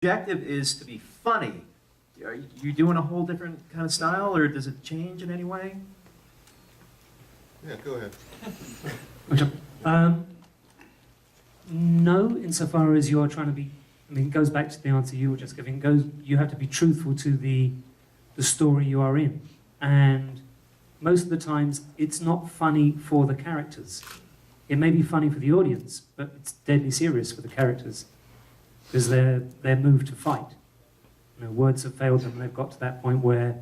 objective is to be funny, are you doing a whole different kind of style, or does it change in any way? Yeah, go ahead. No, insofar as you're trying to be, I mean, it goes back to the answer you were just giving. You have to be truthful to the story you are in. And most of the times, it's not funny for the characters. It may be funny for the audience, but it's deadly serious for the characters because they're moved to fight. You know, words have failed them, and they've got to that point where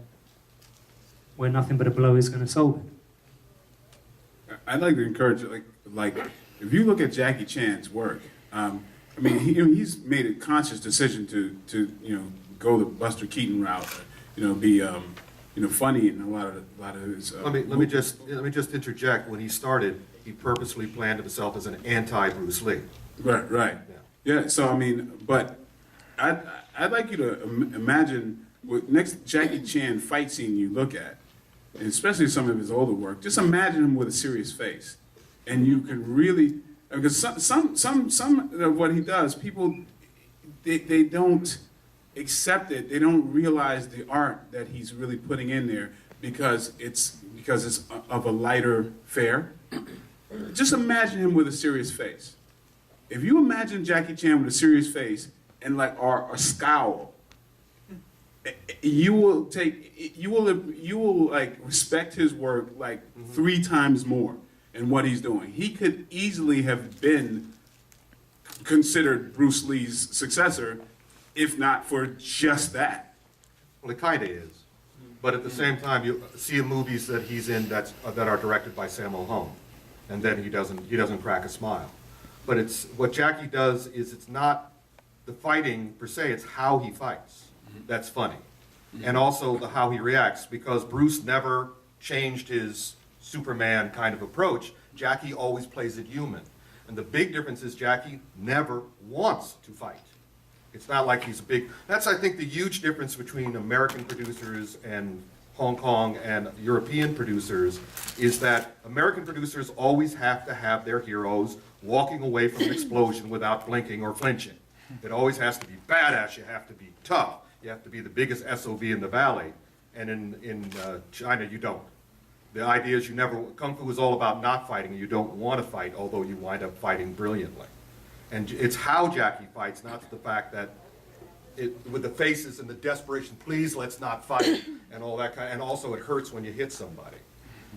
nothing but a blow is going to solve it. I'd like to encourage, like if you look at Jackie Chan's work, I mean, he's made a conscious decision to go the Buster Keaton route, be funny in a lot of his. Let me just interject. When he started, he purposely planned himself as an anti-Bruce Lee. Right. Yeah. So I mean, but I'd like you to imagine what next Jackie Chan fight scene you look at, and especially some of his older work. Just imagine him with a serious face, and you can really, because some of what he does, people they don't accept it. They don't realize the art that he's really putting in there because it's of a lighter fare. Just imagine him with a serious face. If you imagine Jackie Chan with a serious face and or a scowl, you will like respect his work like 3 times more in what he's doing. He could easily have been considered Bruce Lee's successor, if not for just that. Well, it kind of is. But at the same time, you see movies that he's in that are directed by Sammo Hung, and then he doesn't crack a smile. But it's what Jackie does is it's not the fighting per se; it's how he fights that's funny, and also the how he reacts. Because Bruce never changed his Superman kind of approach. Jackie always plays it human, and the big difference is Jackie never wants to fight. It's not like he's a big. That's, I think, the huge difference between American producers and Hong Kong and European producers is that American producers always have to have their heroes walking away from an explosion without blinking or flinching. It always has to be badass. You have to be tough. You have to be the biggest SOB in the valley. And in China, you don't. The idea is Kung Fu is all about not fighting, and you don't want to fight, although you wind up fighting brilliantly. And it's how Jackie fights, not the fact that with the faces and the desperation, please let's not fight, and all that and also it hurts when you hit somebody.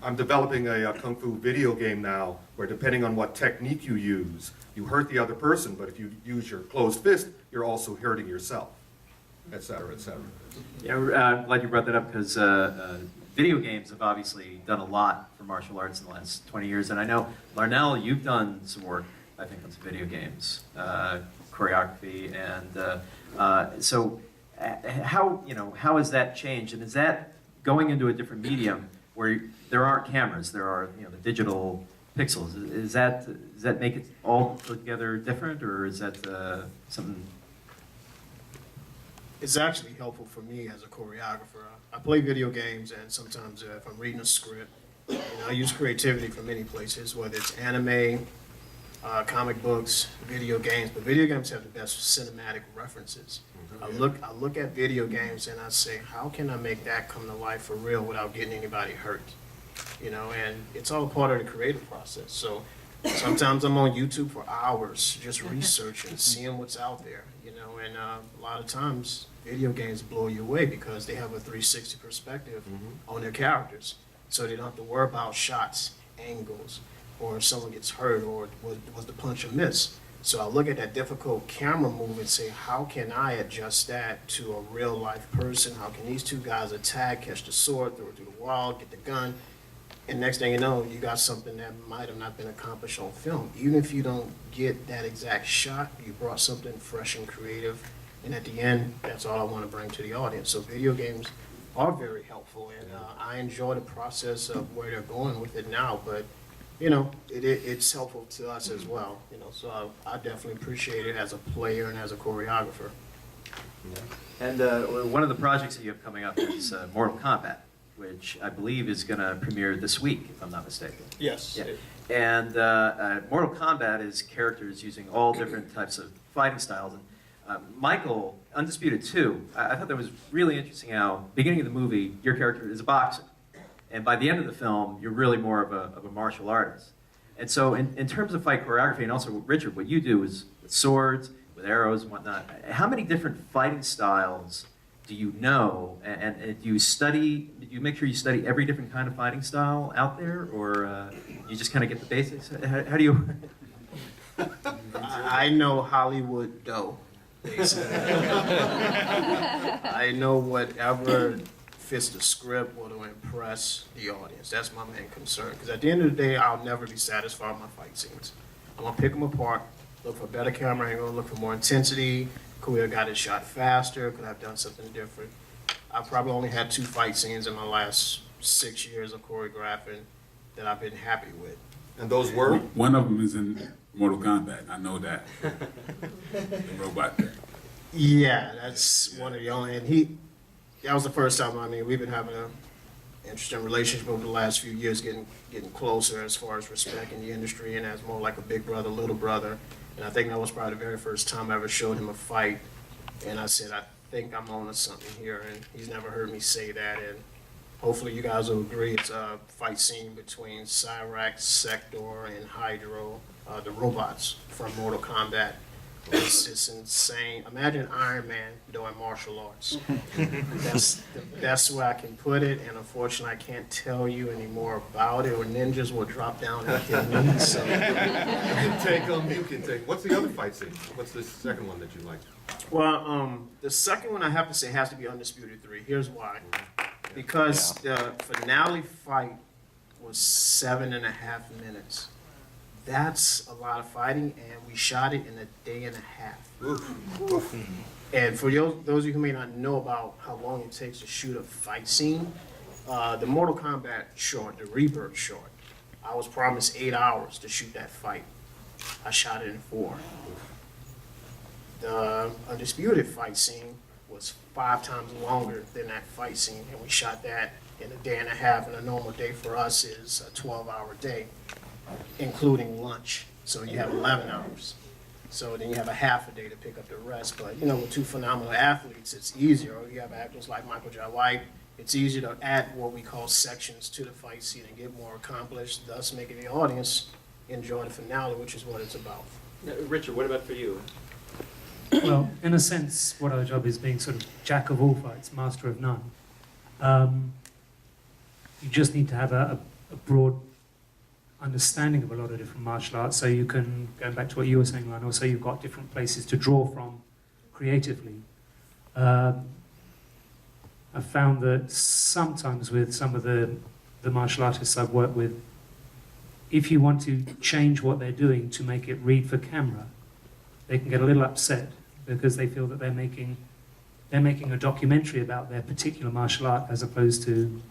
I'm developing a Kung Fu video game now where depending on what technique you use, you hurt the other person, but if you use your closed fist, you're also hurting yourself, et cetera, et cetera. Yeah, I'm glad you brought that up because video games have obviously done a lot for martial arts in the last 20 years, and I know, Larnell, you've done some work, I think, on some video games, choreography, and so how has that changed? And is that going into a different medium where there aren't cameras, there are the digital pixels? Does that make it all together different, or is that something? It's actually helpful for me as a choreographer. I play video games, and sometimes if I'm reading a script, I use creativity from many places, whether it's anime, comic books, video games, but video games have the best cinematic references. I look at video games and I say, how can I make that come to life for real without getting anybody hurt? And it's all part of the creative process. So sometimes I'm on YouTube for hours just researching, seeing what's out there, and a lot of times video games blow you away because they have a 360 perspective on their characters. So they don't have to worry about shots, angles, or if someone gets hurt, or was the punch a miss. So I look at that difficult camera move and say, how can I adjust that to a real life person? How can these two guys attack, catch the sword, throw it through the wall, get the gun? And next thing you know, you got something that might have not been accomplished on film. Even if you don't get that exact shot, you brought something fresh and creative. And at the end, that's all I want to bring to the audience. So video games are very helpful, and I enjoy the process of where they're going with it now. But it's helpful to us as well. So I definitely appreciate it as a player and as a choreographer. And one of the projects that you have coming up is Mortal Kombat, which I believe is going to premiere this week, if I'm not mistaken. Yes. Yeah. And Mortal Kombat is characters using all different types of fighting styles. And Michael, Undisputed 2, I thought that was really interesting how, beginning of the movie, your character is a boxer. And by the end of the film, you're really more of a martial artist. And so in terms of fight choreography, and also Richard, what you do is with swords, with arrows and whatnot, how many different fighting styles do you know? And do you make sure you study every different kind of fighting style out there? Or you just kind of get the basics? How do you... I know Hollywood dough, basically. I know whatever fits the script or to impress the audience. That's my main concern. Because at the end of the day, I'll never be satisfied with my fight scenes. I'm gonna pick them apart, look for better camera angle, look for more intensity. Could we have got it shot faster? Could I have done something different? I probably only had 2 fight scenes in my last 6 years of choreographing that I've been happy with. And those were? One of them is in Mortal Kombat. I know that. The robot thing. Yeah, that's one of the only, and that was the first time, I mean, we've been having an interesting relationship over the last few years, getting closer as far as respect in the industry and as more like a big brother, little brother. And I think that was probably the very first time I ever showed him a fight. And I said, I think I'm on to something here. And he's never heard me say that. And hopefully you guys will agree. It's a fight scene between Cyrax, Sector, and Hydro, the robots from Mortal Kombat. It's just insane. Imagine Iron Man doing martial arts. That's the best way I can put it, and unfortunately I can't tell you any more about it, or ninjas will drop down and kill me. So. You can take them, you can take. What's the other fight scene? What's the second one that you like? Well, the second one I have to say has to be Undisputed 3. Here's why. Because the finale fight was 7.5 minutes. That's a lot of fighting, and we shot it in a day and a half. Oof. And for those of you who may not know about how long it takes to shoot a fight scene, the Mortal Kombat short, the Rebirth short, I was promised 8 hours to shoot that fight. I shot it in 4. The Undisputed fight scene was 5 times longer than that fight scene, and we shot that in a day and a half, and a normal day for us is a 12-hour day, including lunch. So you have 11 hours. So then you have a half a day to pick up the rest. But, you know, with 2 phenomenal athletes, it's easier. Or you have actors like Michael J. White, it's easier to add what we call sections to the fight scene and get more accomplished, thus making the audience enjoy the finale, which is what it's about. Richard, what about for you? Well, in a sense, what our job is being sort of jack of all fights, master of none. You just need to have a broad understanding of a lot of different martial arts, so you can, going back to what you were saying, Lionel, so you've got different places to draw from creatively. I've found that sometimes with some of the martial artists I've worked with, if you want to change what they're doing to make it read for camera, they can get a little upset because they feel that they're making a documentary about their particular martial art as opposed to,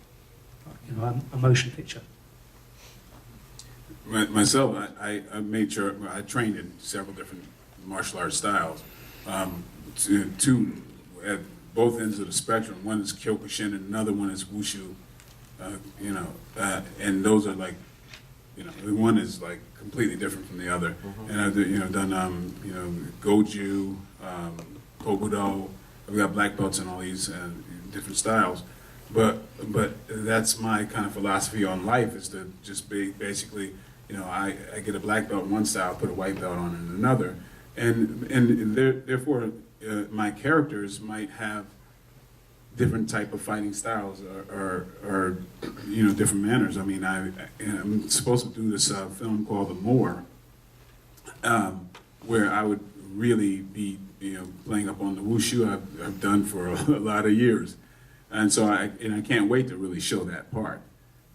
you know, a motion picture. Myself, I made sure I trained in several different martial arts styles. Two at both ends of the spectrum. One is Kyokushin, and another one is Wushu. And those are like, the one is like completely different from the other. Mm-hmm. And I've done Goju, Kobudo. I've got black belts in all these different styles. But that's my kind of philosophy on life, is to just be basically, I get a black belt in one style, put a white belt on in another, and therefore my characters might have different type of fighting styles or different manners. I mean, I'm supposed to do this film called The Moor, where I would really be playing up on the wushu I've done for a lot of years. And so I can't wait to really show that part,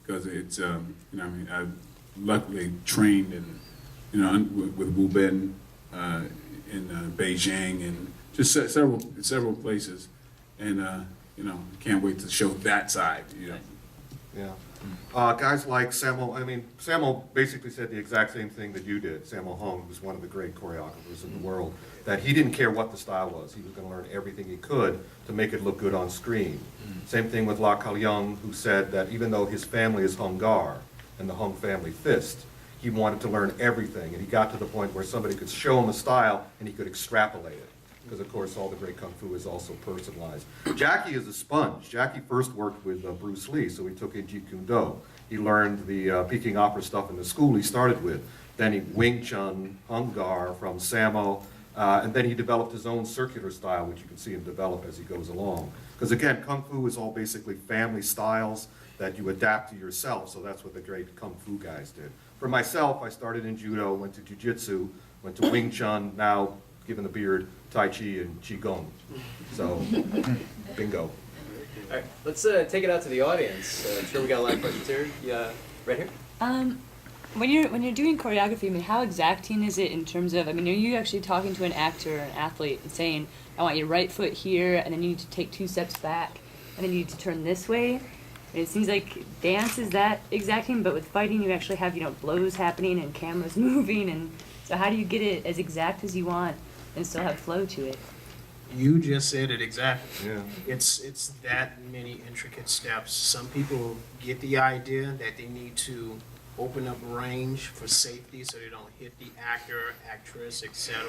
because it's I've luckily trained with Wu Ben in Beijing and just several places, and can't wait to show that side. Yeah. Guys like Sammo basically said the exact same thing that you did. Sammo Hung was one of the great choreographers in the world, that he didn't care what the style was. He was going to learn everything he could to make it look good on screen. Same thing with La Kalyung, who said that even though his family is Hung Gar and the Hung family fist, he wanted to learn everything, and he got to the point where somebody could show him a style and he could extrapolate it. because of course all the great kung fu is also personalized. Jackie is a sponge. Jackie first worked with Bruce Lee, so he took in Jeet Kune Do. He learned the Peking opera stuff in the school he started with. Then he Wing Chun, Hung Gar from Sammo, and then he developed his own circular style, which you can see him develop as he goes along. Because again, kung fu is all basically family styles that you adapt to yourself, so that's what the great kung fu guys did. For myself, I started in judo, went to jiu-jitsu, went to Wing Chun, now, given the beard, Tai Chi and Qigong. So, bingo. All right, let's take it out to the audience. I'm sure we got a lot of questions here. Yeah, right here. When you're doing choreography, I mean, how exacting is it in terms of? I mean, are you actually talking to an actor or an athlete and saying, "I want your right foot here, and then you need to take 2 steps back, and then you need to turn this way"? I mean, it seems like dance is that exacting, but with fighting, you actually have blows happening and cameras moving, and so how do you get it as exact as you want and still have flow to it? You just said it exactly. Yeah. It's that many intricate steps. Some people get the idea that they need to open up range for safety so they don't hit the actor, actress, etc.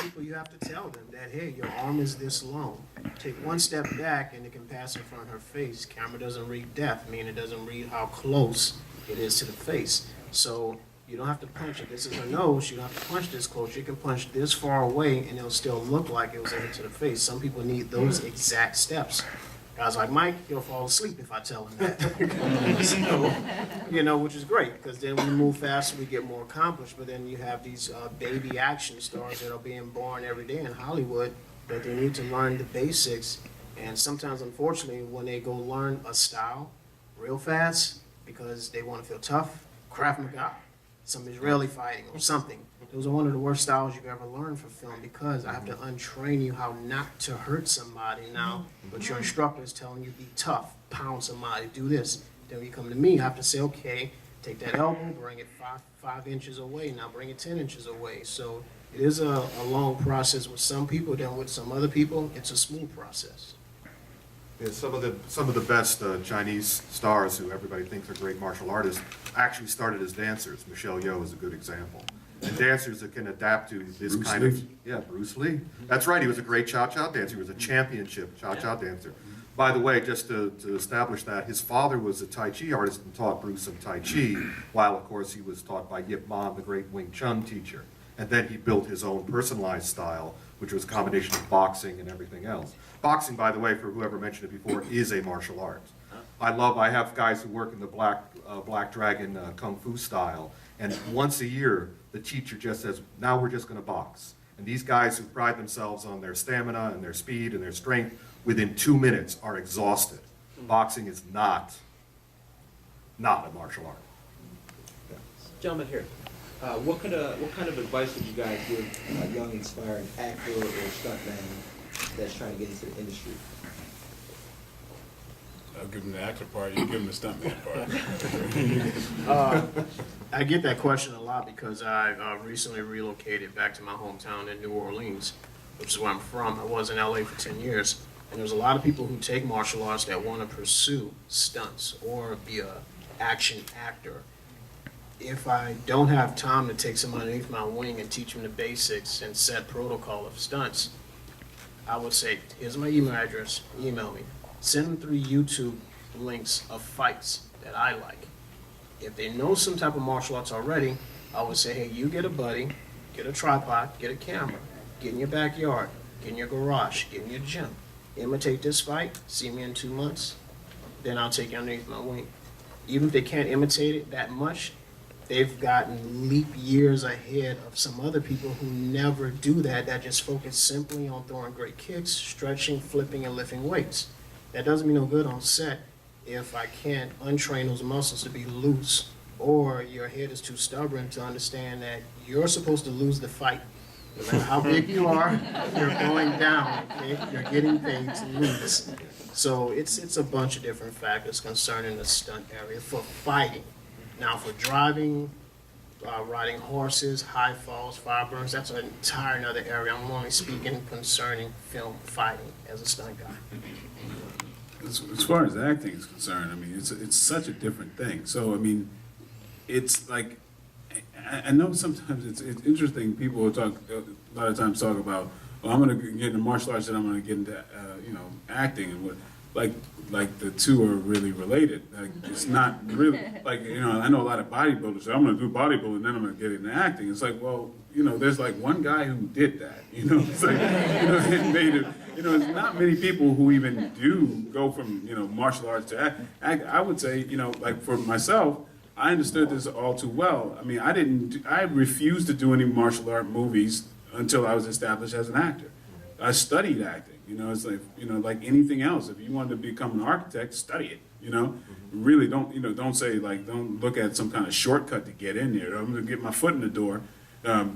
People, you have to tell them that, hey, your arm is this long. Take 1 step back and it can pass in front of her face. Camera doesn't read depth, meaning it doesn't read how close it is to the face. So you don't have to punch it. This is her nose. You don't have to punch this close. You can punch this far away and it'll still look like it was a hit to the face. Some people need those exact steps. Guys like Mike, he'll fall asleep if I tell him that. So, which is great, because then we move faster, we get more accomplished. But then you have these baby action stars that are being born every day in Hollywood, that they need to learn the basics. And sometimes, unfortunately, when they go learn a style real fast, because they want to feel tough, Krav Maga, some Israeli fighting or something. Those are one of the worst styles you've ever learned for film, because I have to untrain you how not to hurt somebody now, but your instructor is telling you be tough, pound somebody, do this. Then when you come to me, you have to say, okay, take that elbow, bring it 5 inches away, now bring it 10 inches away. So it is a long process with some people, then with some other people, it's a smooth process. Yeah, some of the best Chinese stars who everybody thinks are great martial artists actually started as dancers. Michelle Yeoh is a good example. And dancers that can adapt to this Bruce kind Lee. of, Bruce Lee. That's right, he was a great cha-cha dancer. He was a championship cha-cha dancer. By the way, just to establish that, his father was a Tai Chi artist and taught Bruce some Tai Chi, while of course he was taught by Yip Man, the great Wing Chun teacher. And then he built his own personalized style, which was a combination of boxing and everything else. Boxing, by the way, for whoever mentioned it before, is a martial art. I have guys who work in the Black Dragon Kung Fu style, and once a year, the teacher just says, now we're just going to box. And these guys who pride themselves on their stamina and their speed and their strength, within 2 minutes are exhausted. Boxing is not a martial art. Yeah. Gentlemen here. What kind of advice would you guys give a young, inspiring actor or stuntman that's trying to get into the industry? I'll give him the actor part, you give him the stuntman part. I get that question a lot because I recently relocated back to my hometown in New Orleans, which is where I'm from. I was in LA for 10 years. And there's a lot of people who take martial arts that want to pursue stunts or be a action actor. If I don't have time to take someone underneath my wing and teach them the basics and set protocol of stunts, I would say, here's my email address, email me. Send them 3 YouTube links of fights that I like. If they know some type of martial arts already, I would say, hey, you get a buddy, get a tripod, get a camera, get in your backyard, get in your garage, get in your gym. Imitate this fight, see me in 2 months, then I'll take you underneath my wing. Even if they can't imitate it that much, they've gotten leap years ahead of some other people who never do that just focus simply on throwing great kicks, stretching, flipping, and lifting weights. That doesn't mean no good on set if I can't untrain those muscles to be loose, or your head is too stubborn to understand that you're supposed to lose the fight. No matter how big you are, you're going down, okay? You're getting paid to lose. So it's a bunch of different factors concerning the stunt area for fighting. Now for driving, riding horses, high falls, fire burns, that's an entire another area. I'm only speaking concerning film fighting as a stunt guy. As far as acting is concerned, I mean, it's such a different thing. So, I mean, it's like, I know sometimes it's interesting, people will talk, a lot of times talk about, well, I'm going to get into martial arts and I'm going to get into, acting. And like the two are really related. Like, it's not really, like, I know a lot of bodybuilders, so I'm going to do bodybuilding, then I'm going to get into acting. It's like, well, there's like one guy who did that, it's like, and made it, there's not many people who even do go from, martial arts to act. I would say, like for myself, I understood this all too well. I mean, I refused to do any martial art movies until I was established as an actor. I studied acting, it's like, like anything else. If you wanted to become an architect, study it, Really don't say like, don't look at some kind of shortcut to get in there. I'm gonna get my foot in the door,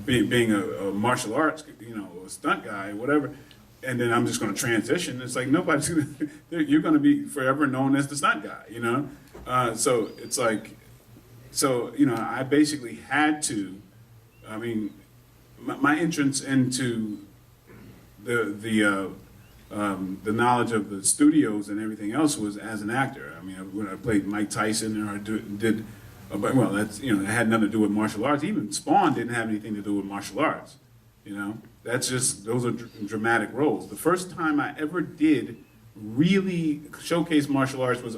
being a martial arts, a stunt guy, whatever, and then I'm just gonna transition. It's like nobody's gonna, you're gonna be forever known as the stunt guy, So it's like, I basically had to, I mean, my entrance into the knowledge of the studios and everything else was as an actor. I mean, when I played Mike Tyson or did well, that's, it had nothing to do with martial arts. Even Spawn didn't have anything to do with martial arts, That's just, those are dramatic roles. The first time I ever did really showcase martial arts was